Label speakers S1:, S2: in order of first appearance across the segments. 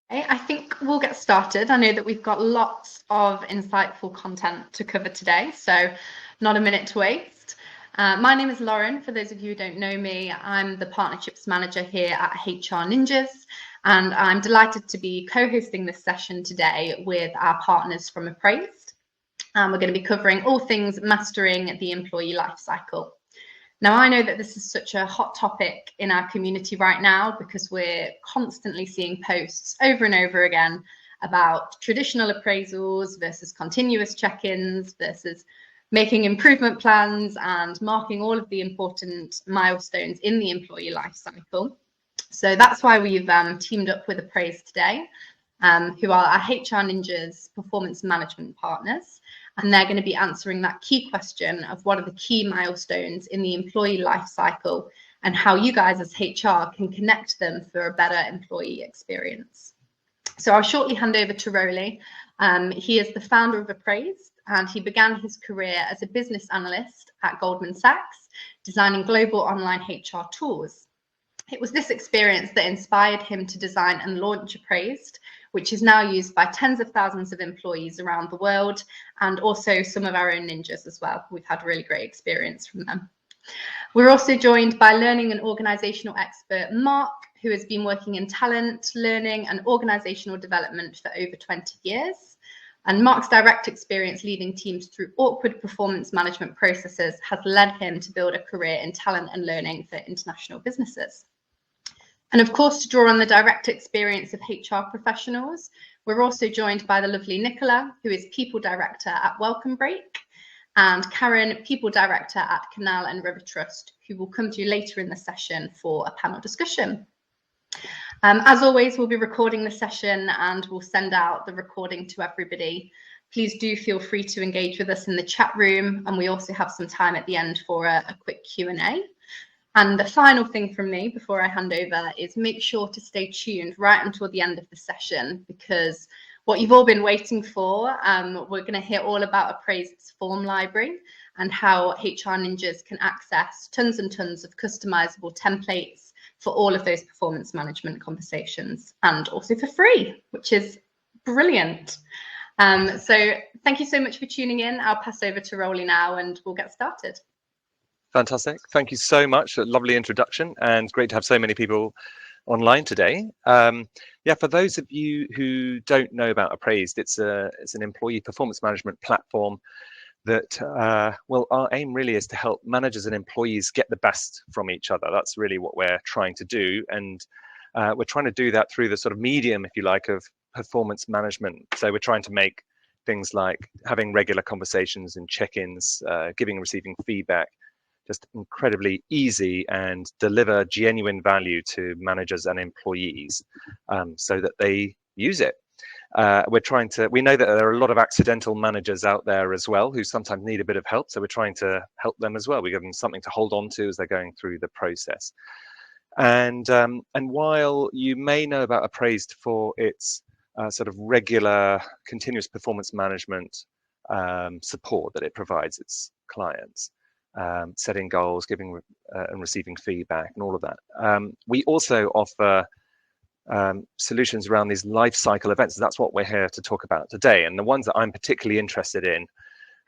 S1: Okay, I think we'll get started. I know that we've got lots of insightful content to cover today, so not a minute to waste. My name is Lauren. For those of you who don't know me, I'm the Partnerships Manager here at HR Ninjas, and I'm delighted to be co-hosting this session today with our partners from Appraisd. We're going to be covering all things mastering the employee lifecycle. Now, I know that this is such a hot topic in our community right now because we're constantly seeing posts over and over again about traditional appraisals versus continuous check-ins versus making improvement plans and marking all of the important milestones in the employee life cycle. So that's why we've teamed up with Appraisd today, who are our HR Ninjas performance management partners. And they're going to be answering that key question of what are the key milestones in the employee life cycle and how you guys as HR can connect them for a better employee experience. So I'll shortly hand over to Rowley. He is the founder of Appraisd, and he began his career as a business analyst at Goldman Sachs, designing global online HR tools. It was this experience that inspired him to design and launch Appraisd, which is now used by tens of thousands of employees around the world, and also some of our own ninjas as well. We've had really great experience from them. We're also joined by learning and organizational expert Mark, who has been working in talent, learning and organizational development for over 20 years. And Mark's direct experience leading teams through awkward performance management processes has led him to build a career in talent and learning for international businesses. And of course, to draw on the direct experience of HR professionals, we're also joined by the lovely Nicola, who is People Director at Welcome Break, and Karen, People Director at Canal and River Trust, who will come to you later in the session for a panel discussion. As always, we'll be recording the session and we'll send out the recording to everybody. Please do feel free to engage with us in the chat room, and we also have some time at the end for a quick Q&A. And the final thing from me before I hand over is make sure to stay tuned right until the end of the session, because what you've all been waiting for, we're going to hear all about Appraised's form library and how HR Ninjas can access tons and tons of customizable templates for all of those performance management conversations, and also for free, which is brilliant. So thank you so much for tuning in. I'll pass over to Rowley now and we'll get started.
S2: Fantastic. Thank you so much. A lovely introduction, and great to have so many people online today. Yeah, for those of you who don't know about Appraisd, it's an employee performance management platform that, well, our aim really is to help managers and employees get the best from each other. That's really what we're trying to do. And we're trying to do that through the sort of medium, if you like, of performance management. So we're trying to make things like having regular conversations and check-ins, giving and receiving feedback, just incredibly easy and deliver genuine value to managers and employees so that they use it. We know that there are a lot of accidental managers out there as well who sometimes need a bit of help. So we're trying to help them as well. We give them something to hold on to as they're going through the process. And while you may know about Appraisd for its sort of regular continuous performance management support that it provides its clients, setting goals, giving and receiving feedback and all of that. We also offer solutions around these life cycle events. That's what we're here to talk about today. And the ones that I'm particularly interested in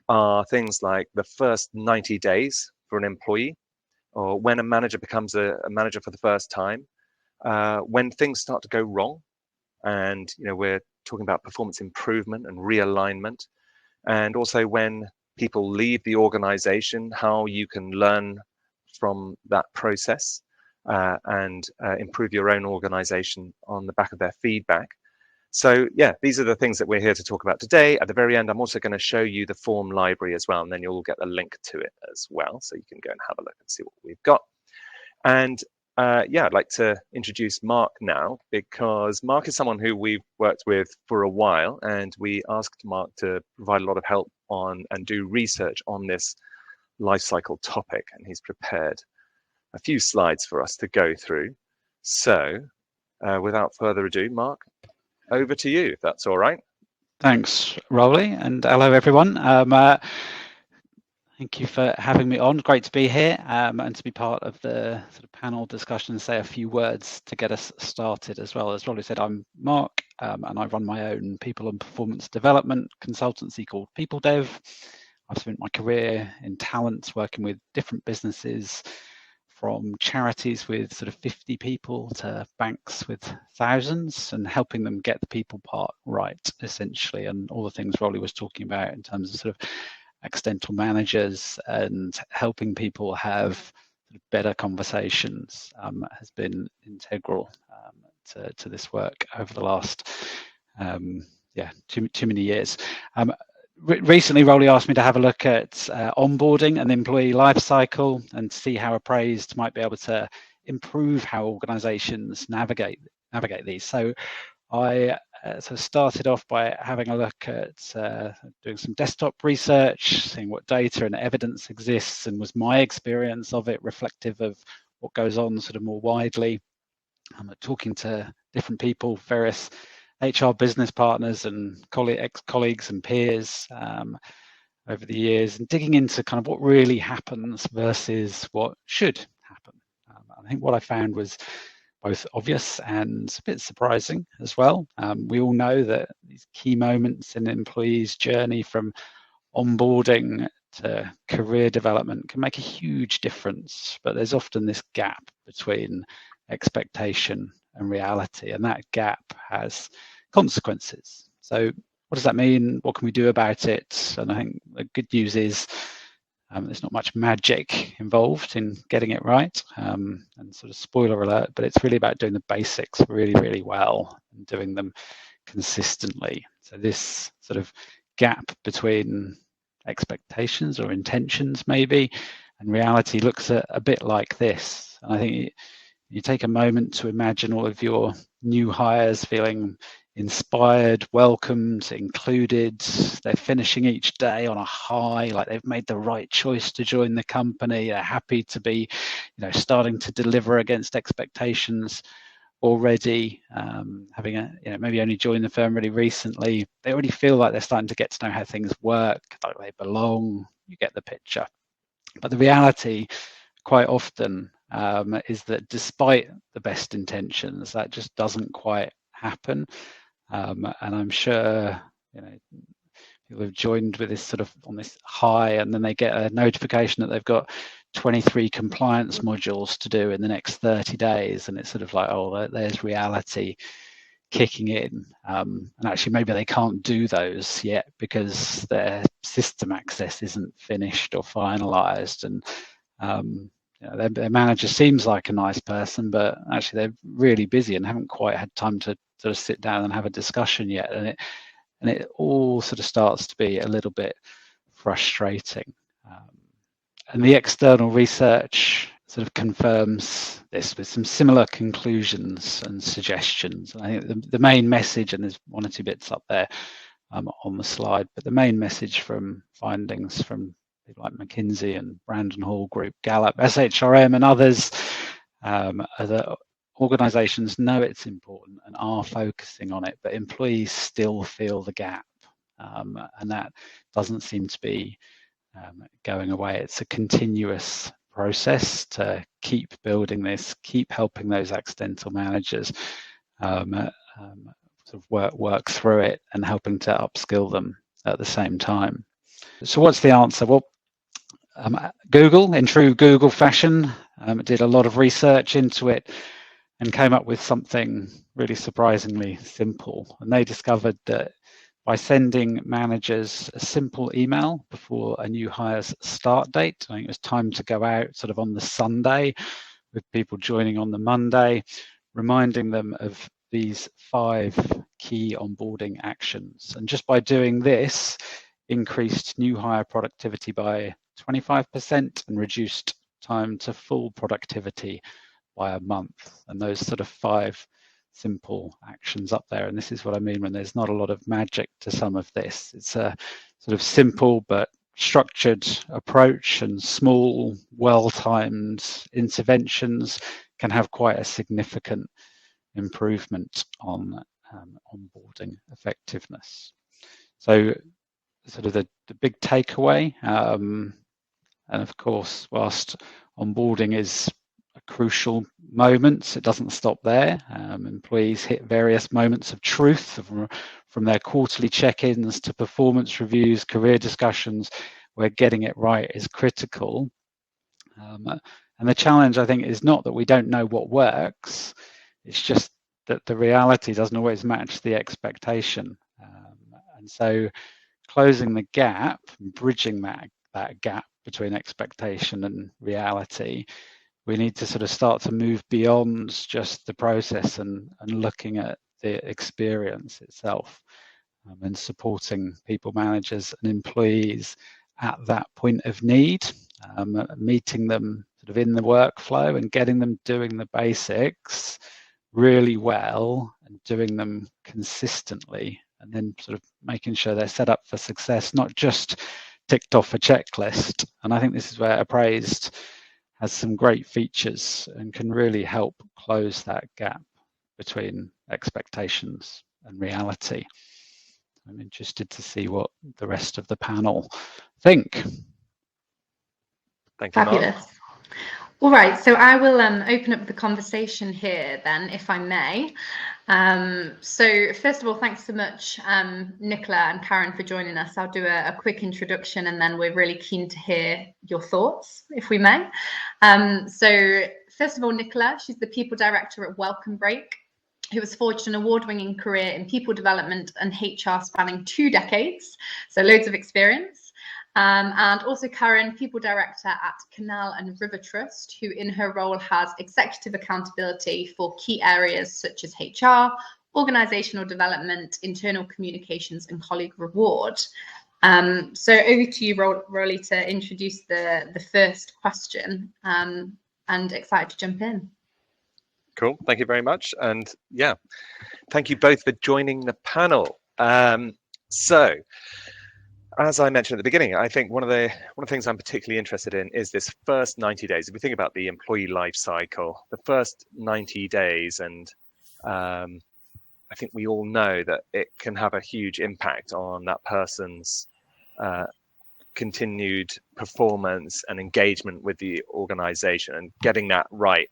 S2: are things like the first 90 days for an employee, or when a manager becomes a manager for the first time, when things start to go wrong. And we're talking about performance improvement and realignment, and also when people leave the organization, how you can learn from that process and improve your own organization on the back of their feedback. So yeah, these are the things that we're here to talk about today. At the very end, I'm also going to show you the form library as well, and then you'll get the link to it as well, so you can go and have a look and see what we've got. And yeah, I'd like to introduce Mark now, because Mark is someone who we've worked with for a while, and we asked Mark to provide a lot of help on and do research on this life cycle topic, and he's prepared a few slides for us to go through. So without further ado, Mark, over to you, if that's all right.
S3: Thanks, Rowley, and hello everyone. Thank you for having me on. Great to be here and to be part of the sort of panel discussion and say a few words to get us started as well. As Rowley said, I'm Mark. and I run my own people and performance development consultancy called People Dev. I've spent my career in talent working with different businesses, from charities with sort of 50 people to banks with thousands, and helping them get the people part right, essentially, and all the things Rolly was talking about in terms of sort of accidental managers and helping people have sort of better conversations has been integral to this work over the last too many years. Recently, Rolly asked me to have a look at onboarding and employee lifecycle and see how Appraisd might be able to improve how organisations navigate these. So I started off by having a look at doing some desktop research, seeing what data and evidence exists, and was my experience of it reflective of what goes on sort of more widely. I'm talking to different people, various HR business partners and ex-colleagues and peers over the years, and digging into kind of what really happens versus what should happen. I think what I found was both obvious and a bit surprising as well. We all know that these key moments in an employee's journey, from onboarding to career development, can make a huge difference, but there's often this gap between expectation and reality, and that gap has consequences. So what does that mean? What can we do about it? And I think the good news is there's not much magic involved in getting it right, and sort of spoiler alert, but it's really about doing the basics really, really well and doing them consistently. So this sort of gap between expectations or intentions maybe and reality looks a bit like this. And I think you take a moment to imagine all of your new hires feeling inspired, welcomed, included. They're finishing each day on a high, like they've made the right choice to join the company. They're happy to be, starting to deliver against expectations already. Having maybe only joined the firm really recently, they already feel like they're starting to get to know how things work, like they belong. You get the picture. But the reality, quite often, is that despite the best intentions, that just doesn't quite happen. And I'm sure people have joined with this sort of on this high, and then they get a notification that they've got 23 compliance modules to do in the next 30 days, and it's sort of like, oh, there's reality kicking in. And actually maybe they can't do those yet because their system access isn't finished or finalized, and their manager seems like a nice person, but actually they're really busy and haven't quite had time to sort of sit down and have a discussion yet, and it all sort of starts to be a little bit frustrating. And the external research sort of confirms this with some similar conclusions and suggestions. And I think the main message, and there's one or two bits up there on the slide, but the main message from findings from people like McKinsey and Brandon Hall Group, Gallup, SHRM and others are that organisations know it's important and are focusing on it, but employees still feel the gap, and that doesn't seem to be going away. It's a continuous process to keep building this, keep helping those accidental managers sort of work through it, and helping to upskill them at the same time. So what's the answer? Well, Google, in true Google fashion, did a lot of research into it and came up with something really surprisingly simple. And they discovered that by sending managers a simple email before a new hire's start date, I think it was time to go out sort of on the Sunday, with people joining on the Monday, reminding them of these 5 key onboarding actions. And just by doing this, increased new hire productivity by 25% and reduced time to full productivity by a month. And those sort of 5 simple actions up there. And this is what I mean when there's not a lot of magic to some of this. It's a sort of simple but structured approach, and small, well-timed interventions can have quite a significant improvement on onboarding effectiveness. So sort of the big takeaway, and of course, whilst onboarding is crucial moments. It doesn't stop there. Employees hit various moments of truth from their quarterly check-ins to performance reviews, career discussions, where getting it right is critical. And the challenge, I think, is not that we don't know what works, it's just that the reality doesn't always match the expectation. And so closing the gap, bridging that gap between expectation and reality, we need to sort of start to move beyond just the process and looking at the experience itself, and supporting people managers and employees at that point of need, meeting them sort of in the workflow and getting them doing the basics really well and doing them consistently, and then sort of making sure they're set up for success, not just ticked off a checklist. And I think this is where Appraisd has some great features and can really help close that gap between expectations and reality. I'm interested to see what the rest of the panel think.
S2: Thank you, Mark.
S1: Fabulous. All right, so I will open up the conversation here then, if I may. So first of all, thanks so much, Nicola and Karen, for joining us. I'll do a quick introduction and then we're really keen to hear your thoughts, if we may. So first of all, Nicola, she's the People Director at Welcome Break, who has forged an award-winning career in people development and HR spanning 2 decades, so loads of experience. And also Karen, People Director at Canal and River Trust, who in her role has executive accountability for key areas such as HR, organisational development, internal communications and colleague reward. So over to you, Rolly, to introduce the first question, and excited to jump in.
S2: Cool, thank you very much. And yeah, thank you both for joining the panel. So, as I mentioned at the beginning, I think one of the things I'm particularly interested in is this first 90 days. If we think about the employee life cycle, the first 90 days, and I think we all know that it can have a huge impact on that person's continued performance and engagement with the organization, and getting that right,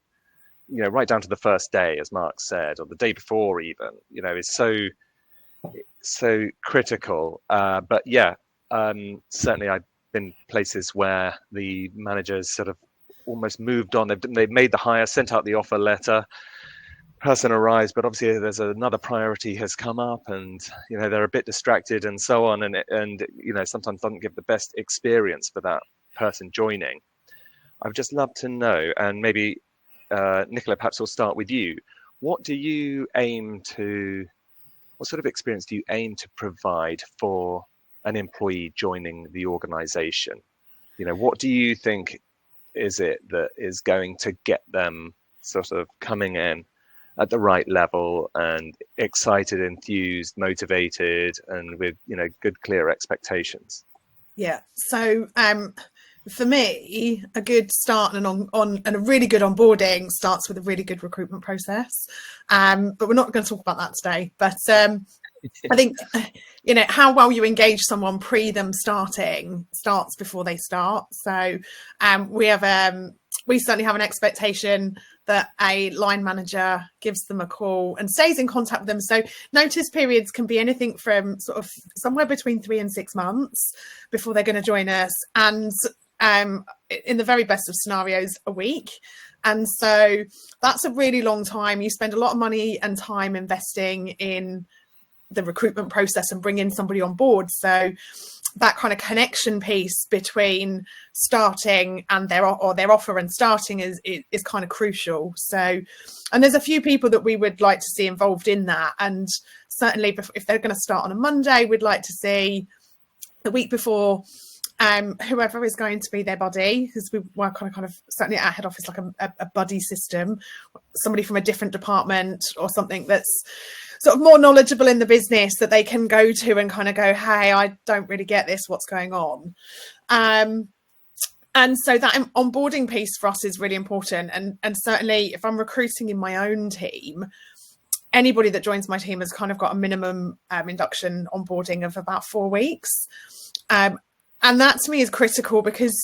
S2: you know, right down to the first day, as Mark said, or the day before even, you know, is so critical. But yeah, certainly I've been places where the managers sort of almost moved on. They've made the hire, sent out the offer letter, person arrives, but obviously there's another priority has come up, and you know they're a bit distracted and so on, and you know sometimes doesn't give the best experience for that person joining. I'd just love to know, and maybe Nicola, perhaps we'll start with you. What sort of experience do you aim to provide for an employee joining the organization? You know, what do you think is it that is going to get them sort of coming in at the right level and excited, enthused, motivated, and with, you know, good, clear expectations?
S4: Yeah. So for me, a good start and a really good onboarding starts with a really good recruitment process. But we're not going to talk about that today. But I think, you know, how well you engage someone pre them starting starts before they start. So we certainly have an expectation that a line manager gives them a call and stays in contact with them. So notice periods can be anything from sort of somewhere between 3 and 6 months before they're going to join us. And in the very best of scenarios, a week. And so that's a really long time. You spend a lot of money and time investing in the recruitment process and bringing somebody on board. So that kind of connection piece between starting and their offer and starting is kind of crucial. So, and there's a few people that we would like to see involved in that. And certainly if they're going to start on a Monday, we'd like to see the week before whoever is going to be their buddy, because we work on a kind of, certainly at our head office, like a buddy system, somebody from a different department or something that's sort of more knowledgeable in the business that they can go to and kind of go, hey, I don't really get this, what's going on? And so that onboarding piece for us is really important. And certainly if I'm recruiting in my own team, anybody that joins my team has kind of got a minimum induction onboarding of about 4 weeks. And that to me is critical, because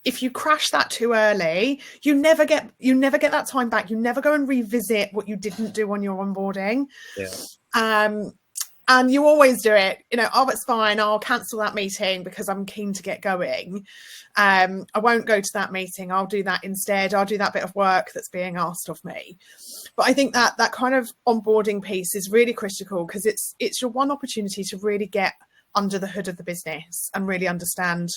S4: if you crash that too early, you never get that time back. You never go and revisit what you didn't do on your onboarding. And you always do it, oh, it's fine, I'll cancel that meeting because I'm keen to get going. I won't go to that meeting, I'll do that instead. I'll do that bit of work that's being asked of me. But I think that kind of onboarding piece is really critical, because it's your one opportunity to really get under the hood of the business and really understand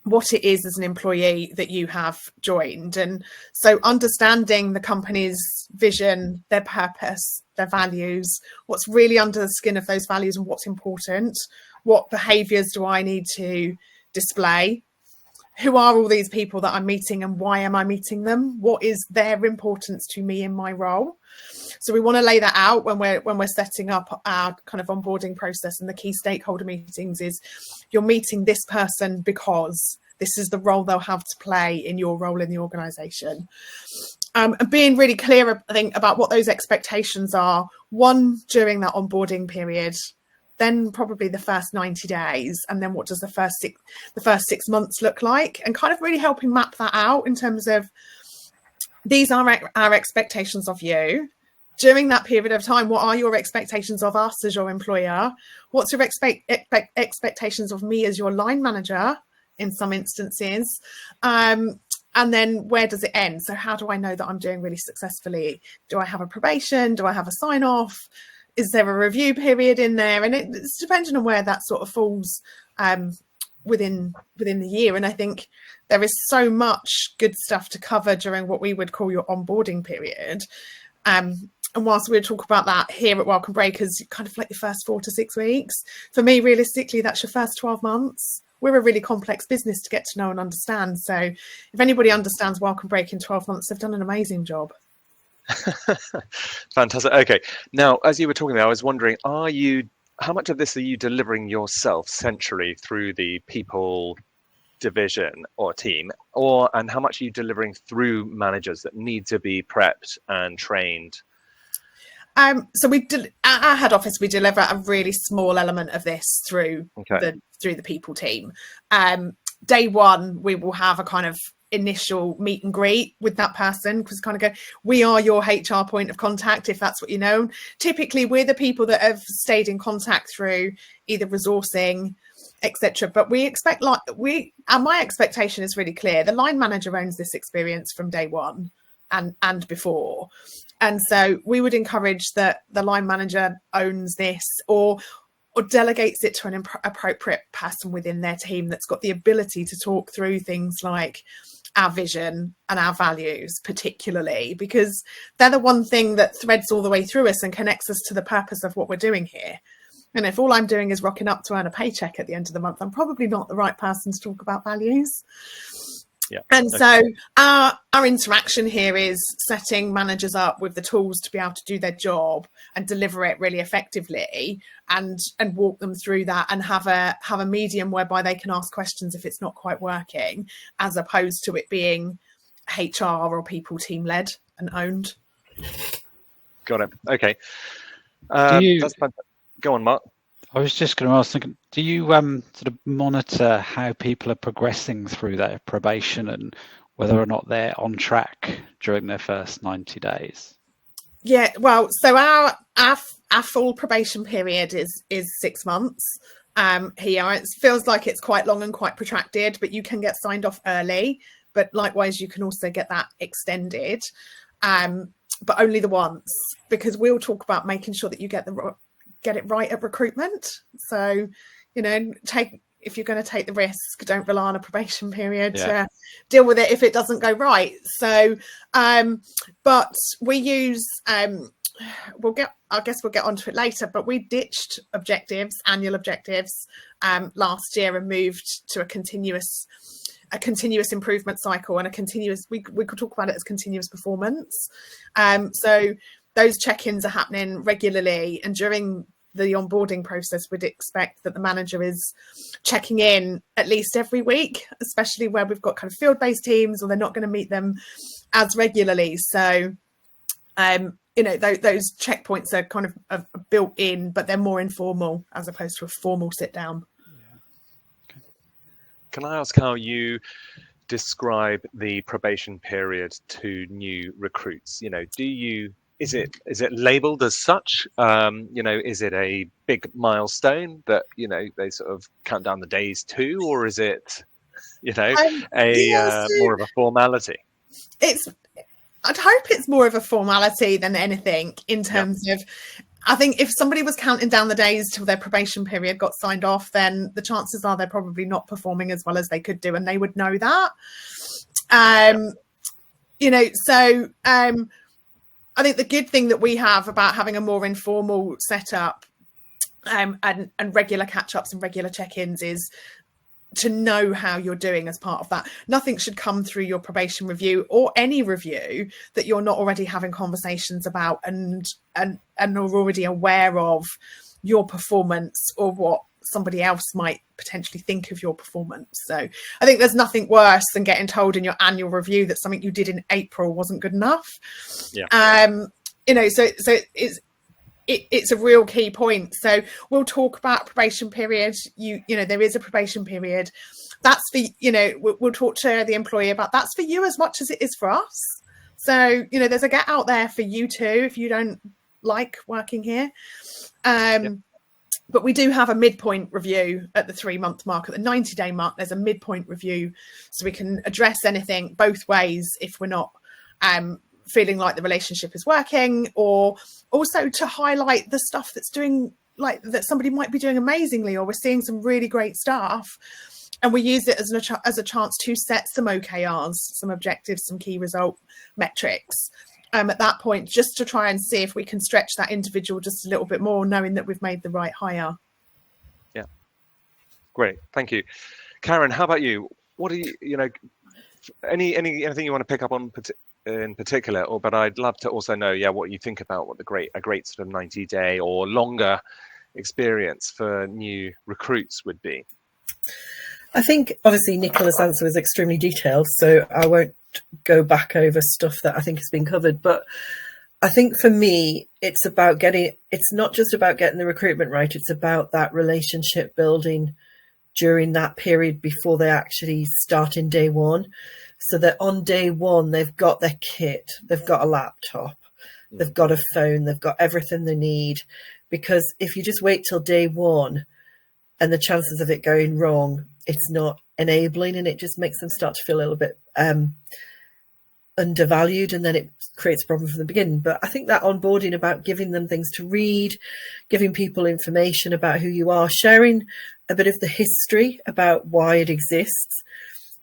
S4: what it is as an employee that you have joined. And so understanding the company's vision, their purpose, their values, what's really under the skin of those values and what's important, what behaviours do I need to display, who are all these people that I'm meeting and why am I meeting them, what is their importance to me in my role. So we want to lay that out when we're setting up our kind of onboarding process. And the key stakeholder meetings is, you're meeting this person because this is the role they'll have to play in your role in the organisation. And being really clear, I think, about what those expectations are, one, during that onboarding period, then probably the first 90 days, and then what does the first 6 months look like, and kind of really helping map that out in terms of, these are our expectations of you. During that period of time, what are your expectations of us as your employer? What's your expectations of me as your line manager in some instances? And then where does it end? So how do I know that I'm doing really successfully? Do I have a probation? Do I have a sign off? Is there a review period in there? And it's depending on where that sort of falls within the year. And I think there is so much good stuff to cover during what we would call your onboarding period. And whilst we'll talk about that here at Welcome Breakers, kind of like the first 4 to 6 weeks, for me, realistically, that's your first 12 months. We're a really complex business to get to know and understand. So if anybody understands Welcome Break in 12 months, they've done an amazing job.
S2: Fantastic. Okay. Now, as you were talking there, I was wondering, how much of this are you delivering yourself centrally through the people division or team, and how much are you delivering through managers that need to be prepped and trained?
S4: So at our head office, we deliver a really small element of this through the people team. Day one, we will have a kind of initial meet and greet with that person, because kind of go, we are your HR point of contact, if that's what you know. Typically, we're the people that have stayed in contact through either resourcing, etc. But we expect, and my expectation is really clear. The line manager owns this experience from day one and before. And so we would encourage that the line manager owns this or delegates it to an appropriate person within their team that's got the ability to talk through things like our vision and our values, particularly, because they're the one thing that threads all the way through us and connects us to the purpose of what we're doing here. And if all I'm doing is rocking up to earn a paycheck at the end of the month, I'm probably not the right person to talk about values. Yeah. And so our interaction here is setting managers up with the tools to be able to do their job and deliver it really effectively, and walk them through that, and have a medium whereby they can ask questions if it's not quite working, as opposed to it being HR or people team led and owned.
S2: Got it. Okay. That's fantastic. Go on, Mark.
S3: I was just going to ask, do you sort of monitor how people are progressing through their probation and whether or not they're on track during their first 90 days?
S4: Yeah, well, so our full probation period is 6 months. Here, it feels like it's quite long and quite protracted, but you can get signed off early. But likewise, you can also get that extended, but only the once, because we'll talk about making sure that you get it right at recruitment. So, if you're going to take the risk, don't rely on a probation period to deal with it if it doesn't go right. So, but we use, we'll get onto it later, but we ditched annual objectives last year, and moved to a continuous improvement cycle, and we could talk about it as continuous performance. So those check-ins are happening regularly, and during the onboarding process, we'd expect that the manager is checking in at least every week, especially where we've got kind of field-based teams, or they're not going to meet them as regularly. So, those checkpoints are kind of built in, but they're more informal as opposed to a formal sit down.
S2: Can I ask how you describe the probation period to new recruits? You know, is it labeled as such? You know, is it a big milestone that, you know, they sort of count down the days to, or is it, you know,
S4: Yeah,
S2: more of a formality?
S4: I'd hope it's more of a formality than anything in terms of, I think if somebody was counting down the days till their probation period got signed off, then the chances are they're probably not performing as well as they could do, and they would know that. You know, so I think the good thing that we have about having a more informal setup and regular catch-ups and regular check-ins is to know how you're doing as part of that. Nothing should come through your probation review or any review that you're not already having conversations about and are already aware of your performance or what somebody else might potentially think of your performance. So I think there's nothing worse than getting told in your annual review that something you did in April wasn't good enough. You know, so it's a real key point. So we'll talk about probation period. You know, there is a probation period. That's for, you know, we'll talk to the employee about that's for you as much as it is for us. So, you know, there's a get out there for you too if you don't like working here. But we do have a midpoint review at the 3-month mark. At the 90-day mark, there's a midpoint review. So we can address anything both ways if we're not feeling like the relationship is working, or also to highlight the stuff that's doing, like that somebody might be doing amazingly, or we're seeing some really great stuff, and we use it as a chance to set some OKRs, some objectives, some key result metrics at that point, just to try and see if we can stretch that individual just a little bit more, knowing that we've made the right hire.
S2: Yeah, great, thank you. Karen, how about you? What do you know, anything you want to pick up on in particular, or but I'd love to also know, what you think about what a great sort of 90-day or longer experience for new recruits would be.
S5: I think obviously Nicola's answer was extremely detailed, so I won't go back over stuff that I think has been covered. But I think for me, it's not just about getting the recruitment right, it's about that relationship building during that period before they actually start in day one. So that on day one, they've got their kit, they've got a laptop, they've got a phone, they've got everything they need. Because if you just wait till day one and the chances of it going wrong, it's not enabling, and it just makes them start to feel a little bit undervalued, and then it creates a problem from the beginning. But I think that onboarding about giving them things to read, giving people information about who you are, sharing a bit of the history about why it exists.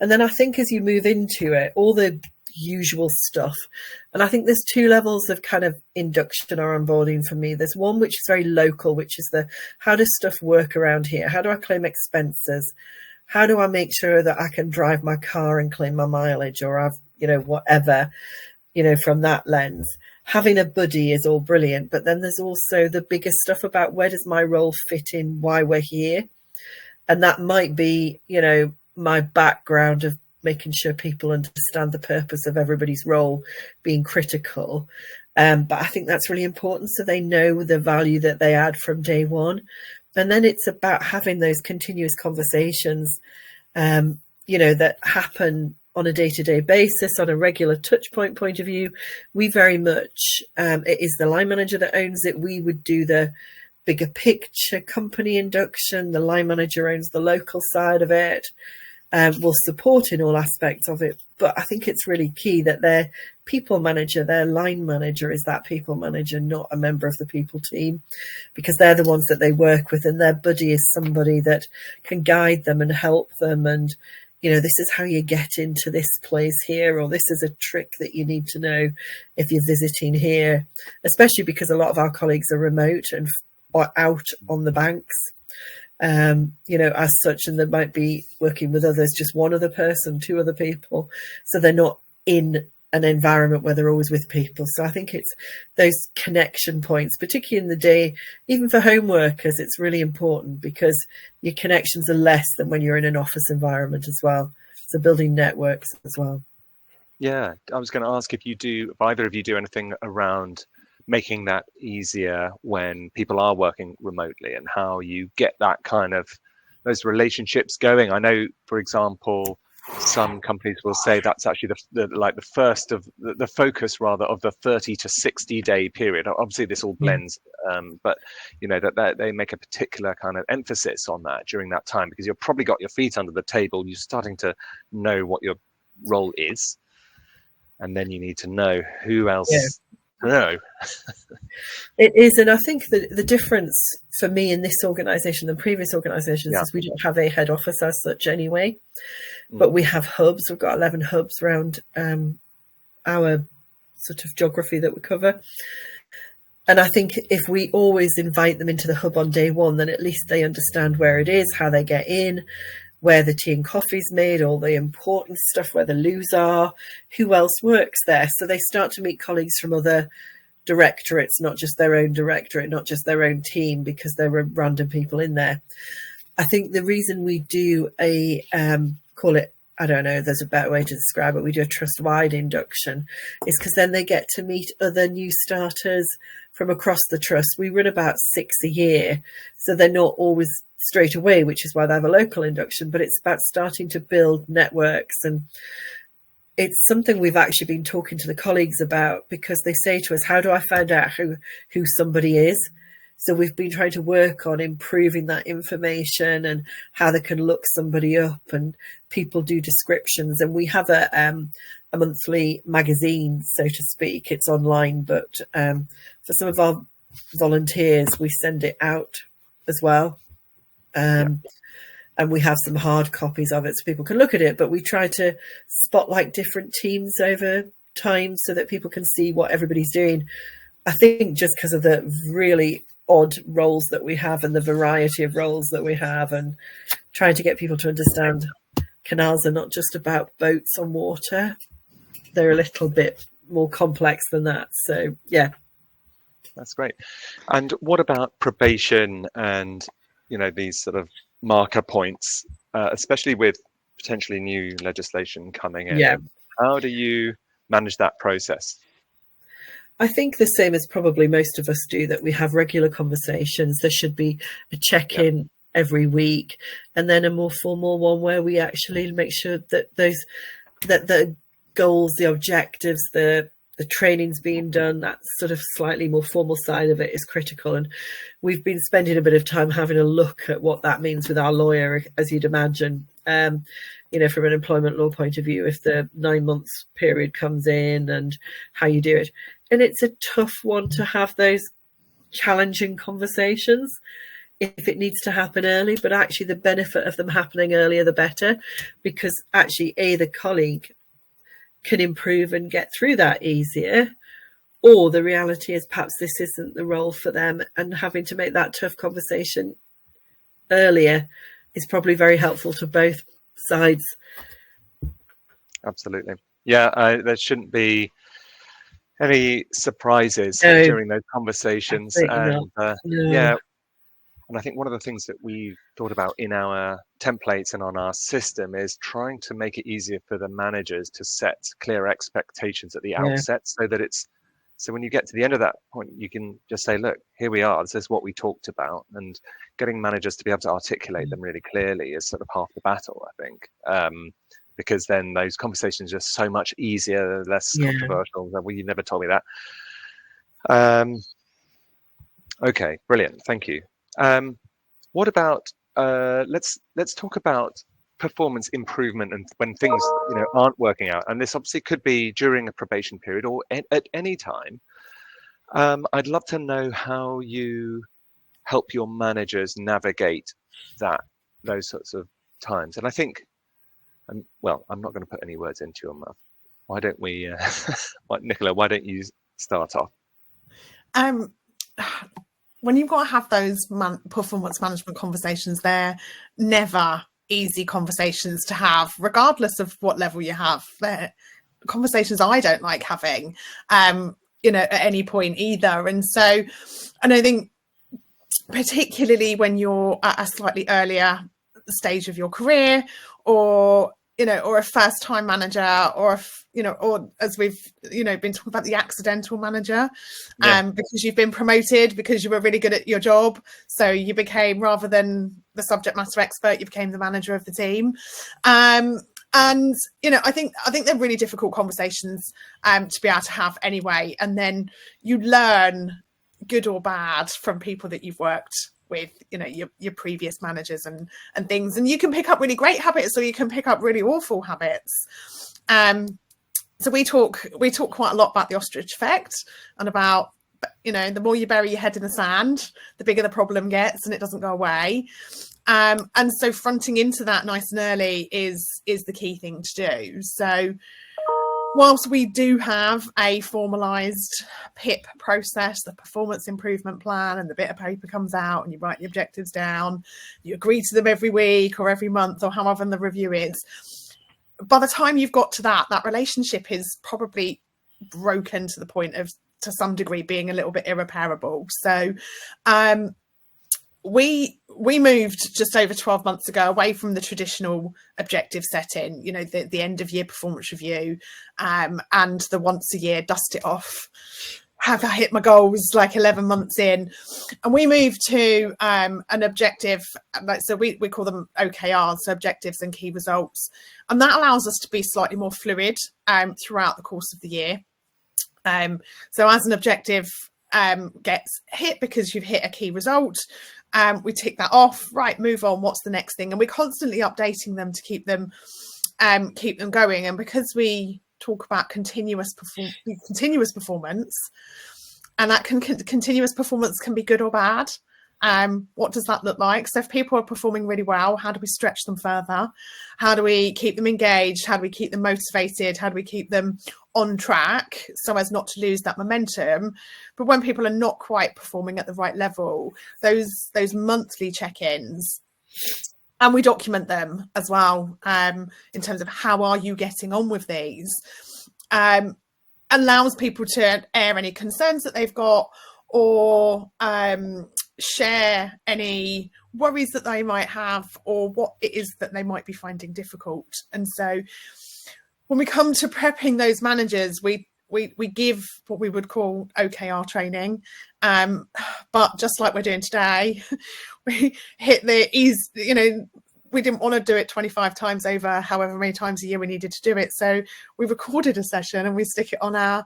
S5: And then I think as you move into it, all the usual stuff. And I think there's 2 levels of kind of induction or onboarding for me. There's one which is very local, which is how does stuff work around here? How do I claim expenses? How do I make sure that I can drive my car and claim my mileage, or I've, you know, whatever, you know, from that lens. Having a buddy is all brilliant, but then there's also the bigger stuff about where does my role fit in, why we're here. And that might be, you know, my background of making sure people understand the purpose of everybody's role being critical. But I think that's really important, so they know the value that they add from day one. And then it's about having those continuous conversations, you know, that happen on a day-to-day basis, on a regular touch point of view. We very much, it is the line manager that owns it. We would do the bigger picture company induction. The line manager owns the local side of it. Will support in all aspects of it. But I think it's really key that their people manager, their line manager is that people manager, not a member of the people team, because they're the ones that they work with, and their buddy is somebody that can guide them and help them. And, you know, this is how you get into this place here, or this is a trick that you need to know if you're visiting here, especially because a lot of our colleagues are remote and are out on the banks. You know, as such, and they might be working with others, just one other person, 2 other people. So they're not in an environment where they're always with people. So I think it's those connection points, particularly in the day, even for home workers, it's really important because your connections are less than when you're in an office environment as well. So building networks as well.
S2: Yeah, I was going to ask if either of you do anything around making that easier when people are working remotely, and how you get that kind of those relationships going. I know, for example, some companies will say that's actually the first of the focus rather of the 30 to 60 day period. Obviously this all blends, but you know that they make a particular kind of emphasis on that during that time, because you've probably got your feet under the table, you're starting to know what your role is, and then you need to know who else to know.
S5: It is, and I think that the difference for me in this organisation than previous organisations is we don't have a head office as such anyway, but we have hubs. We've got 11 hubs around our sort of geography that we cover. And I think if we always invite them into the hub on day one, then at least they understand where it is, how they get in, where the tea and coffee's made, all the important stuff, where the loos are, who else works there. So they start to meet colleagues from other directorates, not just their own directorate, not just their own team, because there are random people in there. I think the reason we do a, call it, I don't know, there's a better way to describe it, we do a trust-wide induction, is because then they get to meet other new starters from across the trust. We run about 6 a year, so they're not always straight away, which is why they have a local induction, but it's about starting to build networks. And it's something we've actually been talking to the colleagues about, because they say to us, how do I find out who somebody is? So we've been trying to work on improving that information and how they can look somebody up, and people do descriptions. And we have a monthly magazine, so to speak. It's online, but for some of our volunteers, we send it out as well. And we have some hard copies of it so people can look at it, but we try to spotlight different teams over time so that people can see what everybody's doing. I think just because of the really odd roles that we have and the variety of roles that we have, and trying to get people to understand canals are not just about boats on water. They're a little bit more complex than that. So, yeah.
S2: That's great. And what about probation and, you know, these sort of marker points, especially with potentially new legislation coming in?
S5: Yeah.
S2: How do you manage that process?
S5: I think the same as probably most of us do, that we have regular conversations. There should be a check-in every week, and then a more formal one where we actually make sure that the goals, the objectives, the training's being done. That sort of slightly more formal side of it is critical. And we've been spending a bit of time having a look at what that means with our lawyer, as you'd imagine. You know, from an employment law point of view, if the 9 months period comes in and how you do it. And it's a tough one to have those challenging conversations if it needs to happen early, but actually the benefit of them happening earlier, the better, because actually the colleague can improve and get through that easier, or the reality is perhaps this isn't the role for them, and having to make that tough conversation earlier is probably very helpful to both sides.
S2: Absolutely. Yeah, there shouldn't be any surprises during those conversations. And yeah, and I think one of the things that we've thought about in our templates and on our system is trying to make it easier for the managers to set clear expectations at the outset, so that so when you get to the end of that point, you can just say, look, here we are, this is what we talked about. And getting managers to be able to articulate them really clearly is sort of half the battle, I think. Because then those conversations are just so much easier, less controversial. Well, you never told me that. Okay, brilliant. Thank you. What about let's talk about performance improvement, and when things aren't working out. And this obviously could be during a probation period or at any time. I'd love to know how you help your managers navigate those sorts of times. And I think, well, I'm not going to put any words into your mouth. Why don't we, Nicola? Why don't you start off?
S4: When you've got to have those performance management conversations, they're never easy conversations to have, regardless of what level you have. They're conversations I don't like having, at any point either. And so, and I think particularly when you're at a slightly earlier stage of your career, or a first-time manager, or or as we've been talking about, the accidental manager, because you've been promoted because you were really good at your job, so you became, rather than the subject matter expert, you became the manager of the team. And I think they're really difficult conversations to be able to have anyway. And then you learn, good or bad, from people that you've worked with, your previous managers and things. And you can pick up really great habits, or you can pick up really awful habits. So we talk quite a lot about the ostrich effect, and about, the more you bury your head in the sand, the bigger the problem gets, and it doesn't go away. And so fronting into that nice and early is the key thing to do. So whilst we do have a formalised PIP process, the performance improvement plan, and the bit of paper comes out and you write the objectives down, you agree to them every week or every month or however the review is, by the time you've got to that relationship is probably broken to the point of, to some degree, being a little bit irreparable. So we moved just over 12 months ago away from the traditional objective setting, the end of year performance review, and the once a year dust it off, have I hit my goals, like 11 months in. And we moved to an objective, so we call them OKRs, so objectives and key results. And that allows us to be slightly more fluid throughout the course of the year. So as an objective gets hit because you've hit a key result, we tick that off, right, move on, what's the next thing? And we're constantly updating them to keep them going. And because we talk about continuous performance, and that continuous performance can be good or bad. What does that look like? So if people are performing really well, how do we stretch them further? How do we keep them engaged? How do we keep them motivated? How do we keep them on track so as not to lose that momentum? But when people are not quite performing at the right level, those monthly check-ins, and we document them as well, in terms of how are you getting on with these, allows people to air any concerns that they've got, or share any worries that they might have, or what it is that they might be finding difficult. And so when we come to prepping those managers, we give what we would call OKR training, but just like we're doing today, we hit the ease, we didn't want to do it 25 times over however many times a year we needed to do it. So we recorded a session and we stick it on our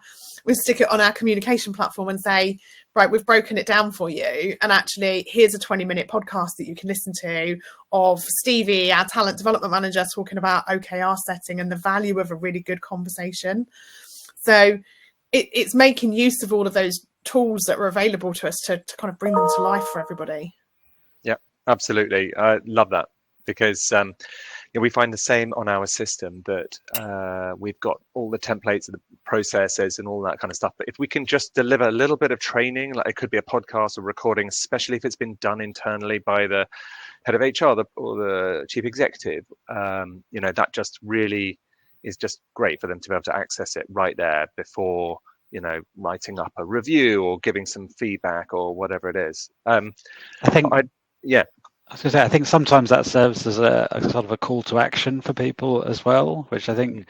S4: communication platform and say, right, we've broken it down for you. And actually, here's a 20-minute podcast that you can listen to of Stevie, our talent development manager, talking about OKR setting and the value of a really good conversation. So it's making use of all of those tools that are available to us to kind of bring them to life for everybody.
S2: Yeah, absolutely. I love that. Because we find the same on our system, that we've got all the templates and the processes and all that kind of stuff. But if we can just deliver a little bit of training, like it could be a podcast or recording, especially if it's been done internally by the head of HR or the chief executive, that just really is just great for them to be able to access it right there before, writing up a review or giving some feedback or whatever it is. I
S3: was going to say, I think sometimes that serves as a sort of a call to action for people as well, which I think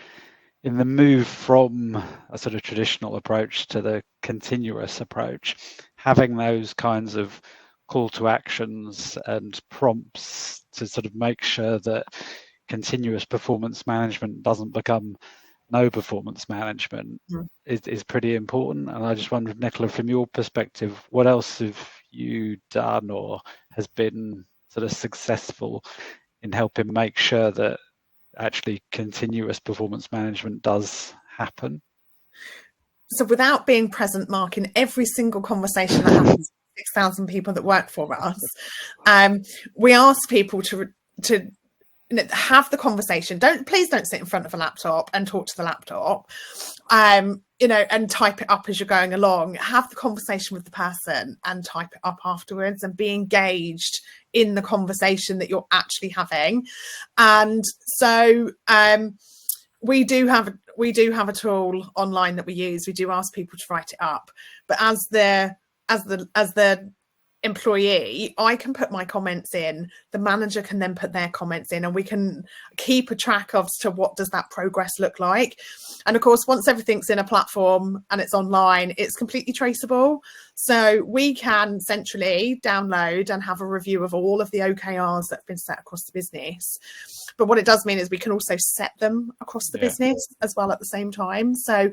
S3: in the move from a sort of traditional approach to the continuous approach, having those kinds of call to actions and prompts to sort of make sure that continuous performance management doesn't become no performance management is pretty important. And I just wondered, Nicola, from your perspective, what else have you done or has been sort of successful in helping make sure that actually continuous performance management does happen?
S4: So without being present, Mark, in every single conversation that happens with 6,000 people that work for us, we ask people to have the conversation. Please don't sit in front of a laptop and talk to the laptop, and type it up as you're going along. Have the conversation with the person and type it up afterwards, and be engaged in the conversation that you're actually having. And so we do have a tool online that we use. We do ask people to write it up, but as the employee, I can put my comments in, the manager can then put their comments in, and we can keep a track of to what does that progress look like. And of course, once everything's in a platform and it's online, it's completely traceable. So we can centrally download and have a review of all of the OKRs that have been set across the business. But what it does mean is we can also set them across the business as well at the same time. So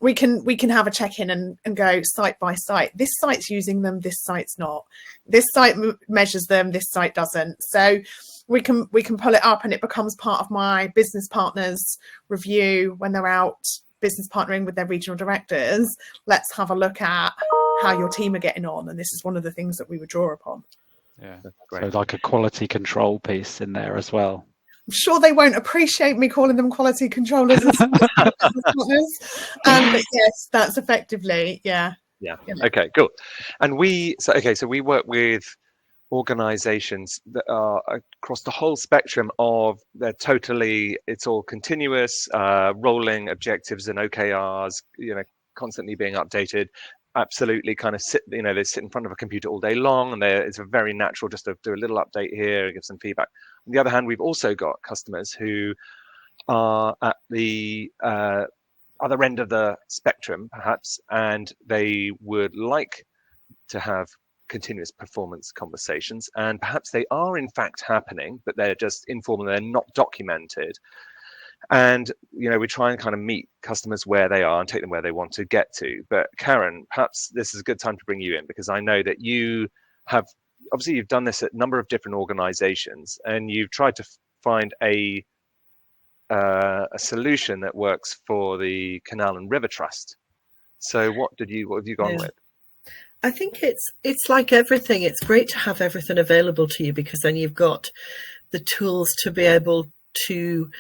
S4: we can have a check-in and go site by site. This site's using them, this site's not. This site measures them, this site doesn't. So we can pull it up, and it becomes part of my business partners review when they're out business partnering with their regional directors. Let's have a look at how your team are getting on, and this is one of the things that we would draw upon.
S3: Yeah,
S2: great.
S3: So like a quality control piece in there as well.
S4: I'm sure they won't appreciate me calling them quality controllers as partners, but yes, that's effectively, yeah.
S2: Okay, cool. And we work with organizations that are across the whole spectrum of it's all continuous, rolling objectives and OKRs, constantly being updated. Absolutely kind of they sit in front of a computer all day long, and it's a very natural just to do a little update here and give some feedback. On the other hand, we've also got customers who are at the other end of the spectrum, perhaps, and they would like to have continuous performance conversations, and perhaps they are in fact happening, but they're just informal, they're not documented. And we try and kind of meet customers where they are and take them where they want to get to. But Karen, perhaps this is a good time to bring you in, because I know that you've done this at a number of different organizations, and you've tried to find a solution that works for the Canal and River Trust. So what have you gone with?
S5: I think it's like everything. It's great to have everything available to you, because then you've got the tools to be able to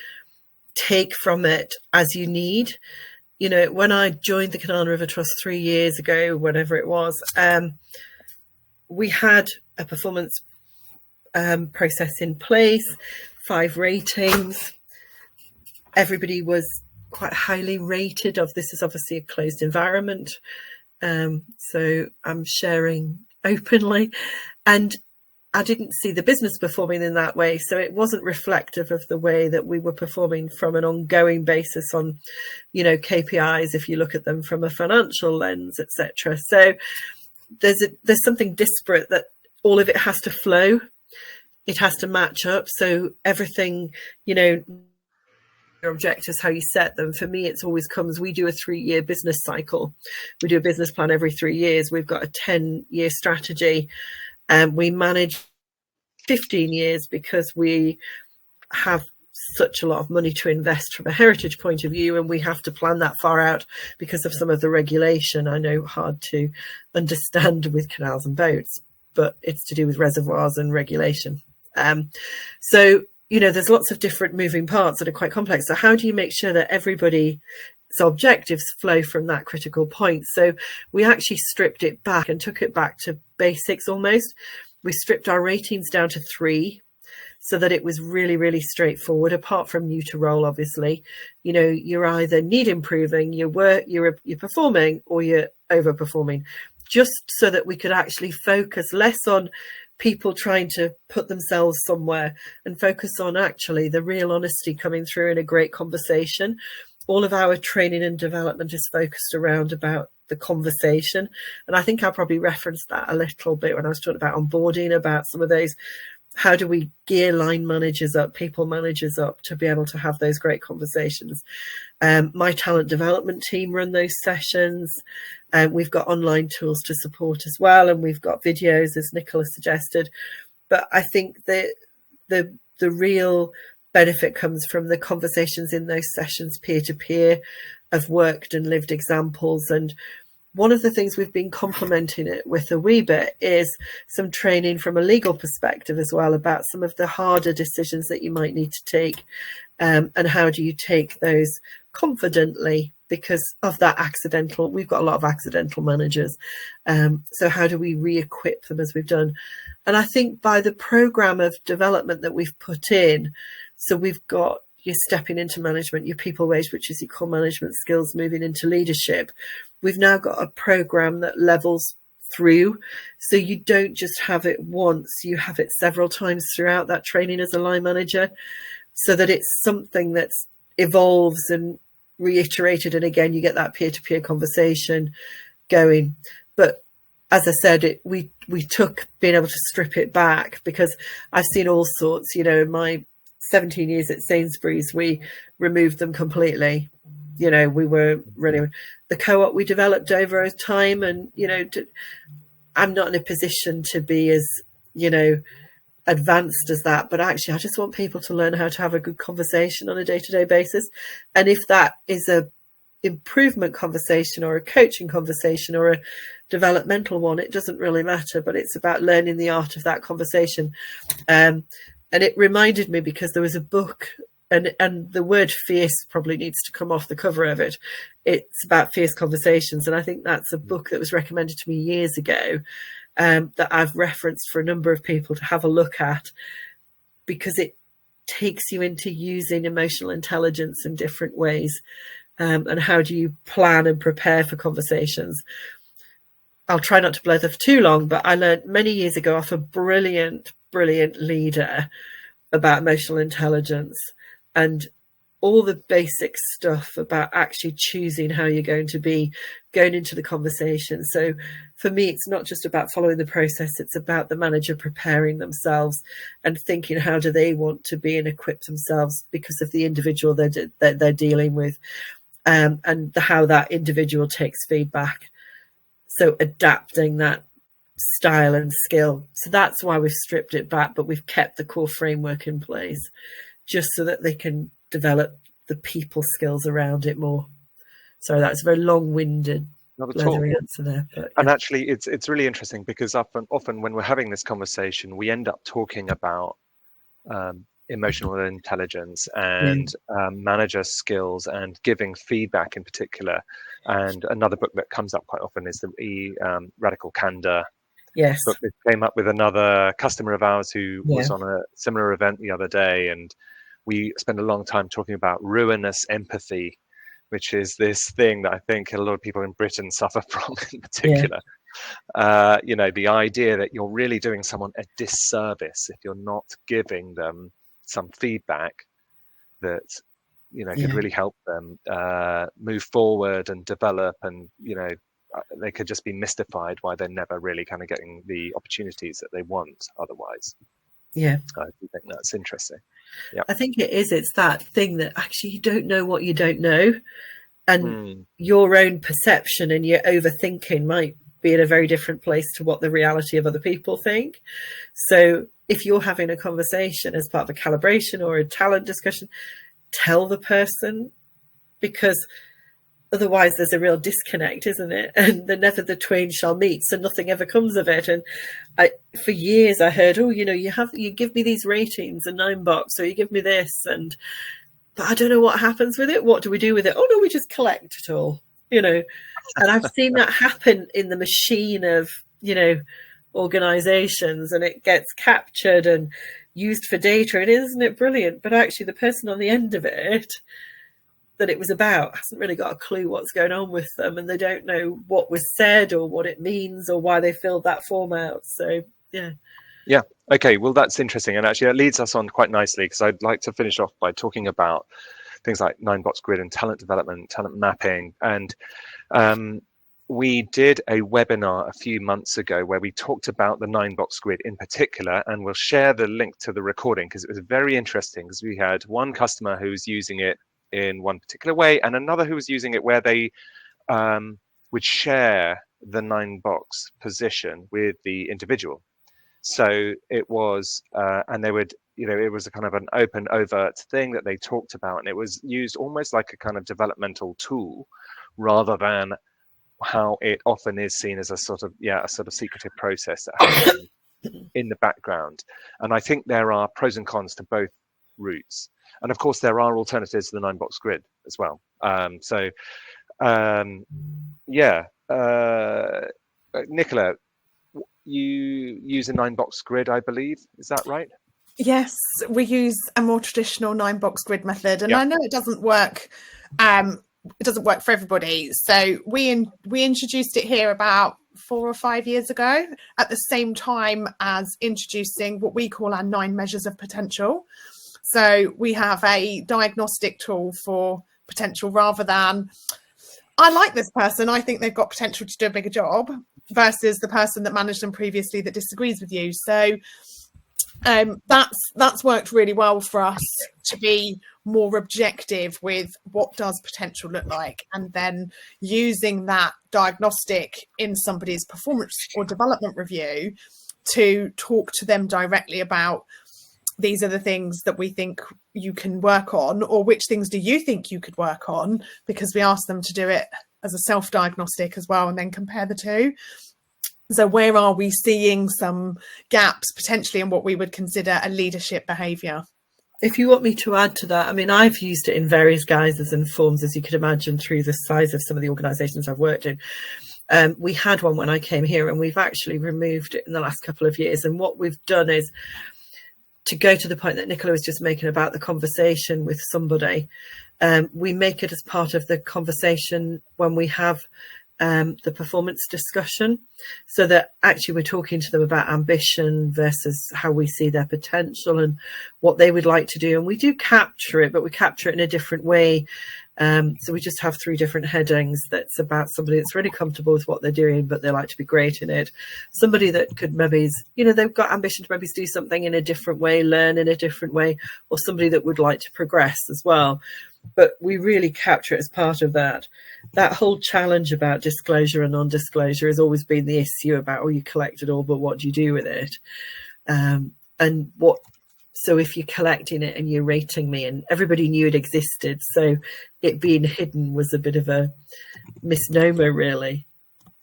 S5: take from it as you need. When I joined the Canal and River Trust 3 years ago, whatever it was, we had a performance process in place, 5 ratings. Everybody was quite highly rated. This is obviously a closed environment. So I'm sharing openly, and I didn't see the business performing in that way. So it wasn't reflective of the way that we were performing from an ongoing basis on, KPIs, if you look at them from a financial lens, etc. So there's something disparate, that all of it has to flow. It has to match up. So everything, your objectives, how you set them. For me, it's always we do a 3-year business cycle. We do a business plan every 3 years. We've got a 10-year strategy, and we manage 15 years because we have such a lot of money to invest from a heritage point of view, and we have to plan that far out because of some of the regulation. I know hard to understand with canals and boats, but it's to do with reservoirs and regulation. So there's lots of different moving parts that are quite complex. So how do you make sure that everybody's objectives flow from that critical point? So we actually stripped it back and took it back to basics almost. We stripped our ratings down to 3 so that it was really, really straightforward, apart from new to role, obviously. You're either need improving, you're performing, or you're overperforming, just so that we could actually focus less on people trying to put themselves somewhere and focus on actually the real honesty coming through in a great conversation. All of our training and development is focused around about the conversation. And I think I probably referenced that a little bit when I was talking about onboarding, about some of those, how do we gear line managers up, people managers up to be able to have those great conversations. My talent development team run those sessions. We've got online tools to support as well, and we've got videos, as Nicola suggested. But I think that the real benefit comes from the conversations in those sessions, peer-to-peer, of worked and lived examples. And one of the things we've been complementing it with a wee bit is some training from a legal perspective as well, about some of the harder decisions that you might need to take, and how do you take those confidently, because of that accidental, we've got a lot of accidental managers. So how do we re-equip them as we've done? And I think by the program of development that we've put in, so we've got your stepping into management, your people wage, which is your core management skills, moving into leadership. We've now got a program that levels through. So you don't just have it once, you have it several times throughout that training as a line manager, so that it's something that evolves and reiterated. And again, you get that peer-to-peer conversation going. But as I said, we took being able to strip it back, because I've seen all sorts, in my 17 years at Sainsbury's, we removed them completely. We were really, the co-op we developed over time, and, I'm not in a position to be as, advanced as that, but actually I just want people to learn how to have a good conversation on a day-to-day basis. And if that is a improvement conversation or a coaching conversation or a developmental one, it doesn't really matter, but it's about learning the art of that conversation. And it reminded me, because there was a book, and the word fierce probably needs to come off the cover of it. It's about fierce conversations, and I think that's a book that was recommended to me years ago, that I've referenced for a number of people to have a look at, because it takes you into using emotional intelligence in different ways. And how do you plan and prepare for conversations? I'll try not to blather for too long, but I learned many years ago off a brilliant leader about emotional intelligence, and all the basic stuff about actually choosing how you're going to be going into the conversation. So for me, it's not just about following the process, it's about the manager preparing themselves and thinking, how do they want to be and equip themselves because of the individual they're dealing with, and how that individual takes feedback. So adapting that style and skill. So that's why we've stripped it back, but we've kept the core framework in place, just so that they can develop the people skills around it more. Sorry, that's a very long-winded, leathery answer there. But,
S2: and actually, it's really interesting, because often when we're having this conversation, we end up talking about emotional intelligence and manager skills and giving feedback in particular. And another book that comes up quite often is the Radical Candor.
S5: Yes.
S2: Book that came up with another customer of ours who was on a similar event the other day, and we spent a long time talking about ruinous empathy, which is this thing that I think a lot of people in Britain suffer from in particular. The idea that you're really doing someone a disservice if you're not giving them some feedback that could really help them move forward and develop, and they could just be mystified why they're never really kind of getting the opportunities that they want otherwise. I do think that's interesting.
S5: I think it is. It's that thing that actually you don't know what you don't know, and your own perception and your overthinking might be in a very different place to what the reality of other people think. So if you're having a conversation as part of a calibration or a talent discussion, tell the person, because otherwise there's a real disconnect, isn't it? And never the twain shall meet, so nothing ever comes of it. And for years I heard, you give me these ratings, a 9 box, or you give me this, but I don't know what happens with it. What do we do with it? Oh no, we just collect it all, And I've seen that happen in the machine of, organizations, and it gets captured and used for data. And isn't it brilliant? But actually the person on the end of it that it was about hasn't really got a clue what's going on with them, and they don't know what was said or what it means or why they filled that form out. So yeah,
S2: okay, well, that's interesting, and actually that leads us on quite nicely, because I'd like to finish off by talking about things like 9-box grid and talent development, talent mapping. And we did a webinar a few months ago where we talked about the 9-box grid in particular, and we'll share the link to the recording, because it was very interesting, because we had one customer who's using it in one particular way, and another who was using it where they would share the 9-box position with the individual. So it was, and they would, it was a kind of an open, overt thing that they talked about, and it was used almost like a kind of developmental tool, rather than how it often is seen as a sort of secretive process that happens in the background. And I think there are pros and cons to both routes. And of course, there are alternatives to the 9-box grid as well. Nicola, you use a 9-box grid, I believe. Is that right?
S4: Yes, we use a more traditional 9-box grid method, and I know it doesn't work. It doesn't work for everybody. So we introduced it here about 4 or 5 years ago, at the same time as introducing what we call our 9 measures of potential. So we have a diagnostic tool for potential, rather than, I like this person, I think they've got potential to do a bigger job. versus the person that managed them previously that disagrees with you. So that's worked really well for us to be more objective with what does potential look like, and then using that diagnostic in somebody's performance or development review to talk to them directly about, these are the things that we think you can work on, or which things do you think you could work on, because we ask them to do it as a self-diagnostic as well and then compare the two. So where are we seeing some gaps potentially in what we would consider a leadership behaviour?
S5: If you want me to add to that, I mean, I've used it in various guises and forms, as you could imagine, through the size of some of the organisations I've worked in. We had one when I came here, and we've actually removed it in the last couple of years. And what we've done is, to go to the point that Nicola was just making about the conversation with somebody, we make it as part of the conversation when we have the performance discussion, so that actually we're talking to them about ambition versus how we see their potential and what they would like to do. And we do capture it, but we capture it in a different way. So we just have 3 different headings. That's about somebody that's really comfortable with what they're doing, but they like to be great in it. Somebody that could maybe, you know, they've got ambition to maybe do something in a different way, learn in a different way, or somebody that would like to progress as well. But we really capture it as part of that. That whole challenge about disclosure and non-disclosure has always been the issue about, oh, you collect it all, but what do you do with it? So if you're collecting it and you're rating me, and everybody knew it existed, so it being hidden was a bit of a misnomer, really,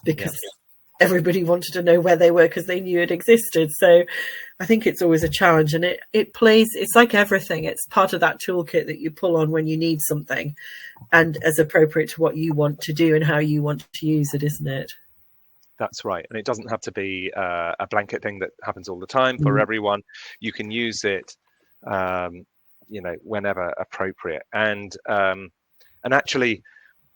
S5: because everybody wanted to know where they were because they knew it existed. So I think it's always a challenge, and it plays, it's like everything. It's part of that toolkit that you pull on when you need something, and as appropriate to what you want to do and how you want to use it, isn't it?
S2: That's right. And it doesn't have to be a blanket thing that happens all the time for everyone. You can use it, you know, whenever appropriate. And actually,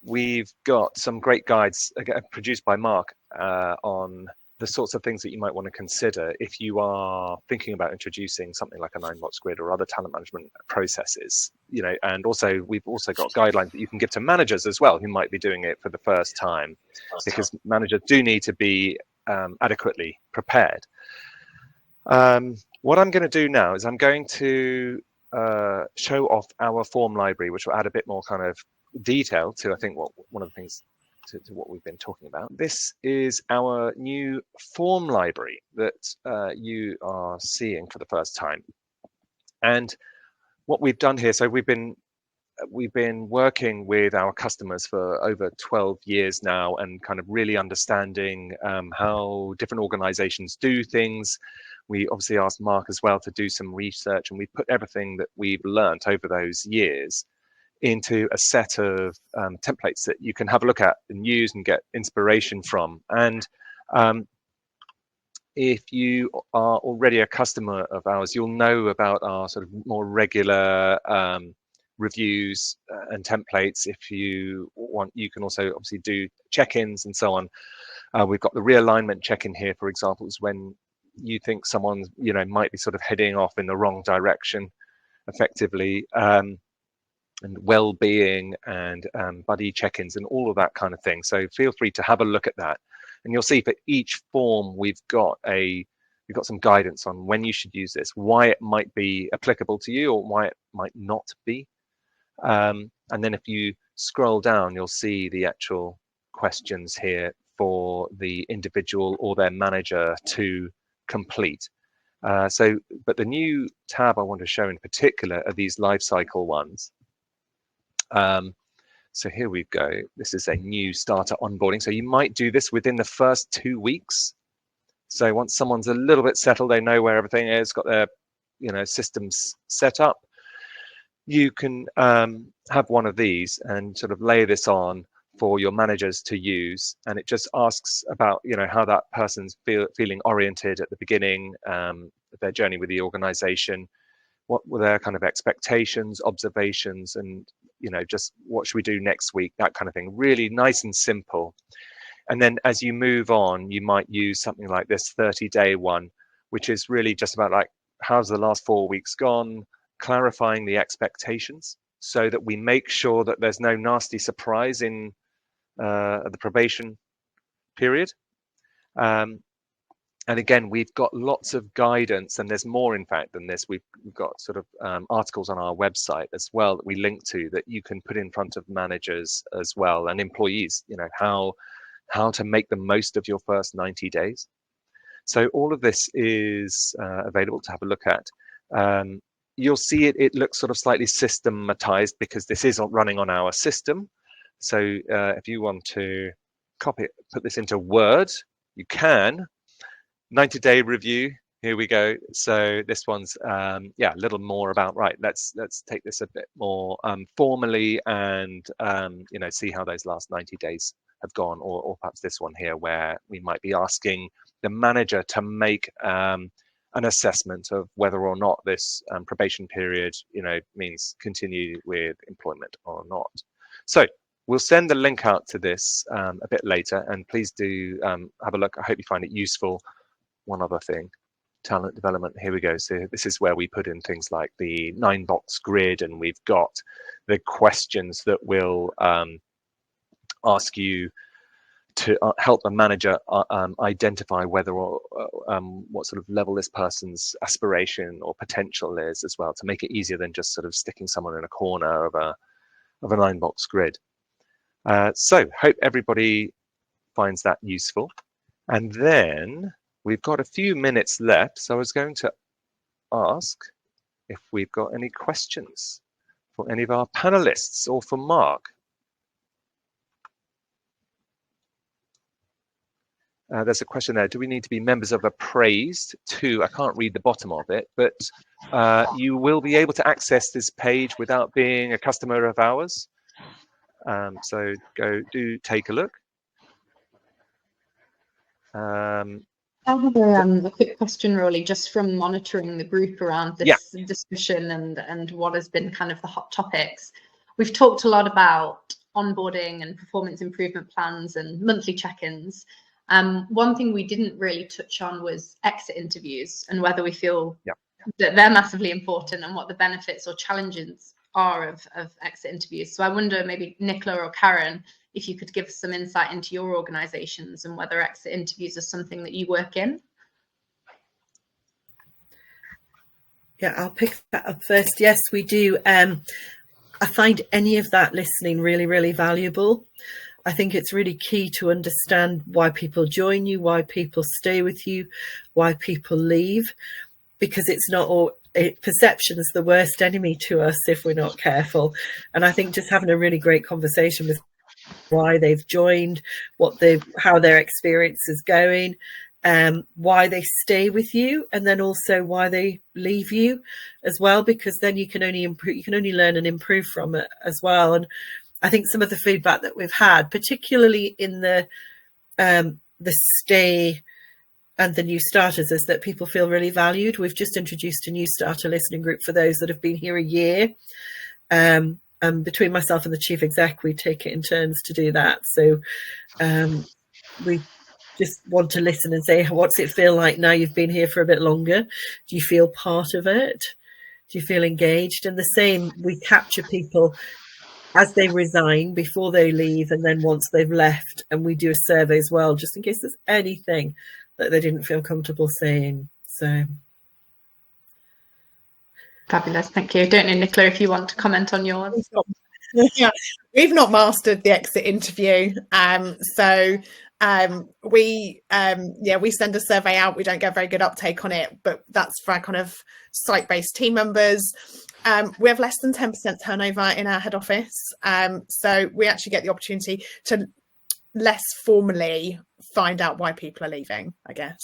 S2: we've got some great guides produced by Mark on the sorts of things that you might want to consider if you are thinking about introducing something like a 9-box grid or other talent management processes, you know. And also we've also got guidelines that you can give to managers as well who might be doing it for the first time, because managers do need to be adequately prepared. What I'm going to do now is I'm going to show off our form library, which will add a bit more kind of detail to, I think, one of the things to what we've been talking about. This is our new form library that you are seeing for the first time. And what we've done here, so we've been working with our customers for over 12 years now, and kind of really understanding how different organizations do things. We obviously asked Mark as well to do some research, and we've put everything that we've learnt over those years into a set of templates that you can have a look at and use and get inspiration from. And if you are already a customer of ours, you'll know about our sort of more regular reviews and templates. If you want, you can also obviously do check-ins and so on. We've got the realignment check-in here, for example, is when you think someone, you know, might be sort of heading off in the wrong direction effectively. And well-being and buddy check-ins and all of that kind of thing. So feel free to have a look at that, and you'll see for each form we've got some guidance on when you should use this, why it might be applicable to you or why it might not be. And then if you scroll down, you'll see the actual questions here for the individual or their manager to complete. But the new tab I want to show in particular are these Lifecycle ones. So here we go. This is a new starter onboarding. So you might do this within the first 2 weeks. So once someone's a little bit settled, they know where everything is, got their, you know, systems set up, you can have one of these and sort of lay this on for your managers to use. And it just asks about, you know, how that person's feeling oriented at the beginning of their journey with the organization. What were their kind of expectations, observations, and, you know, just what should we do next week, that kind of thing. Really nice and simple. And then as you move on, you might use something like this 30-day one, which is really just about like, how's the last 4 weeks gone, clarifying the expectations so that we make sure that there's no nasty surprise in the probation period. And again, we've got lots of guidance, and there's more, in fact, than this. We've got sort of articles on our website as well that we link to that you can put in front of managers as well and employees, you know, how to make the most of your first 90 days. So all of this is available to have a look at. You'll see it looks sort of slightly systematized because this is running on our system. So if you want to copy it, put this into Word, you can. 90-day review, here we go. So this one's yeah, a little more about, right, let's take this a bit more formally and you know, see how those last 90 days have gone, or perhaps this one here where we might be asking the manager to make an assessment of whether or not this probation period, you know, means continue with employment or not. So we'll send the link out to this a bit later, and please do have a look. I hope you find it useful. One other thing, talent development, here we go. So this is where we put in things like the 9-box grid, and we've got the questions that will ask you to help the manager identify whether or what sort of level this person's aspiration or potential is as well, to make it easier than just sort of sticking someone in a corner of a 9-box grid. So hope everybody finds that useful. And then we've got a few minutes left, so I was going to ask if we've got any questions for any of our panelists or for Mark. There's a question there. Do we need to be members of Appraisd too? I can't read the bottom of it, but you will be able to access this page without being a customer of ours. So do take a look.
S1: I have a quick question, really, just from monitoring the group around this discussion and what has been kind of the hot topics. We've talked a lot about onboarding and performance improvement plans and monthly check-ins. One thing we didn't really touch on was exit interviews and whether we feel that they're massively important and what the benefits or challenges are of exit interviews. So I wonder, maybe Nicola or Karen, if you could give us some insight into your organisations and whether exit interviews are something that you work in.
S5: Yeah, I'll pick that up first. Yes, we do. I find any of that listening really, really valuable. I think it's really key to understand why people join you, why people stay with you, why people leave, because it's not all. Perception is the worst enemy to us if we're not careful. And I think just having a really great conversation with why they've joined, how their experience is going, why they stay with you, and then also why they leave you as well, because then you can only improve, you can only learn and improve from it as well. And I think some of the feedback that we've had, particularly in the stay and the new starters, is that people feel really valued. We've just introduced a new starter listening group for those that have been here a year. And between myself and the chief exec, we take it in turns to do that. So we just want to listen and say, what's it feel like now you've been here for a bit longer? Do you feel part of it? Do you feel engaged? And the same, we capture people as they resign, before they leave, and then once they've left, and we do a survey as well, just in case there's anything that they didn't feel comfortable saying. So
S1: fabulous, thank you. Don't know, Nicola, if you want to comment on yours.
S4: Yeah, we've not mastered the exit interview, so we send a survey out. We don't get very good uptake on it, but that's for our kind of site-based team members. We have less than 10% turnover in our head office, so we actually get the opportunity to less formally find out why people are leaving, I guess.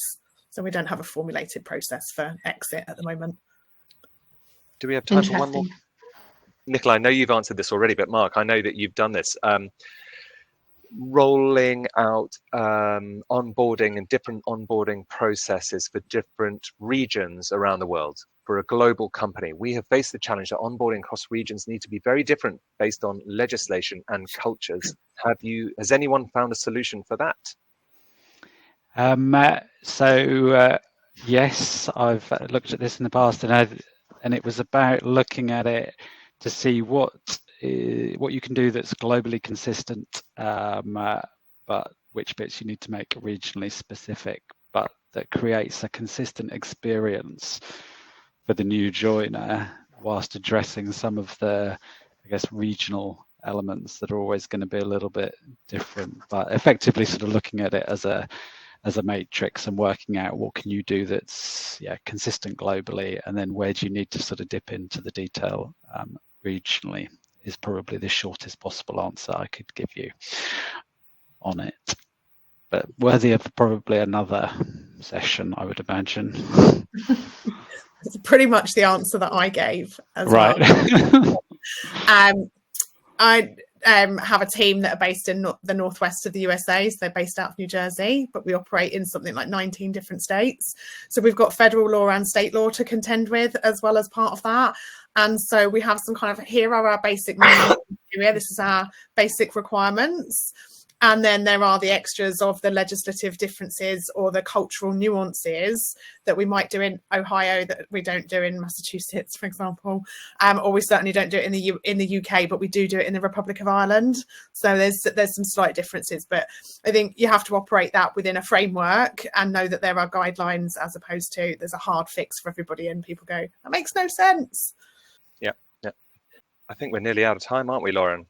S4: So we don't have a formulated process for exit at the moment.
S2: Do we have time for one more? Nicola, I know you've answered this already, but Mark, I know that you've done this. Rolling out onboarding and different onboarding processes for different regions around the world. For a global company, we have faced the challenge that onboarding across regions need to be very different based on legislation and cultures. Has anyone found a solution for that?
S3: Yes, I've looked at this in the past, and it was about looking at it to see what you can do that's globally consistent, but which bits you need to make regionally specific, but that creates a consistent experience for the new joiner, whilst addressing some of the, I guess, regional elements that are always going to be a little bit different, but effectively sort of looking at it as a matrix and working out what can you do that's consistent globally, and then where do you need to sort of dip into the detail regionally, is probably the shortest possible answer I could give you on it, but worthy of probably another session, I would imagine.
S4: It's pretty much the answer that I gave as
S3: right.
S4: well. I have a team that are based in the northwest of the USA, so they're based out of New Jersey, but we operate in something like 19 different states. So we've got federal law and state law to contend with as well as part of that. And so we have some kind of, here are our basic minimum criteria, this is our basic requirements. And then there are the extras of the legislative differences or the cultural nuances that we might do in Ohio that we don't do in Massachusetts, for example, or we certainly don't do it in the UK, but we do it in the Republic of Ireland. So there's some slight differences, but I think you have to operate that within a framework and know that there are guidelines, as opposed to there's a hard fix for everybody and people go, that makes no sense.
S2: Yeah. I think we're nearly out of time, aren't we, Lauren?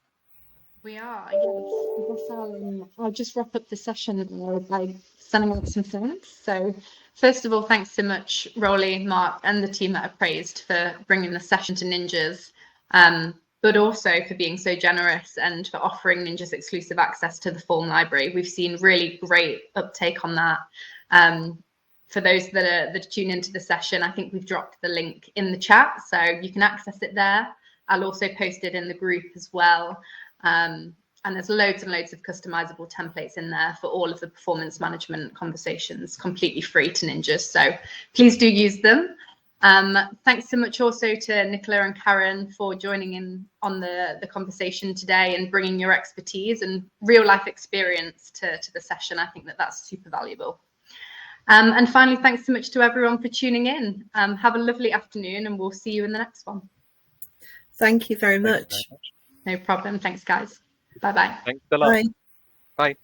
S1: We are, yes. I guess I'll just wrap up the session by sending out some thanks. So first of all, thanks so much, Rolly, Mark, and the team at Appraisd for bringing the session to Ninjas, but also for being so generous and for offering Ninjas exclusive access to the form library. We've seen really great uptake on that. For those that tune into the session, I think we've dropped the link in the chat, so you can access it there. I'll also post it in the group as well. And there's loads and loads of customizable templates in there for all of the performance management conversations, completely free to Ninjas. So please do use them. Thanks so much also to Nicola and Karen for joining in on the conversation today and bringing your expertise and real life experience to the session. I think that's super valuable. And finally, thanks so much to everyone for tuning in. Have a lovely afternoon, and we'll see you in the next one.
S5: Thank you very much.
S1: No problem. Thanks, guys. Bye-bye.
S2: Thanks a lot.
S5: Bye.
S2: Bye.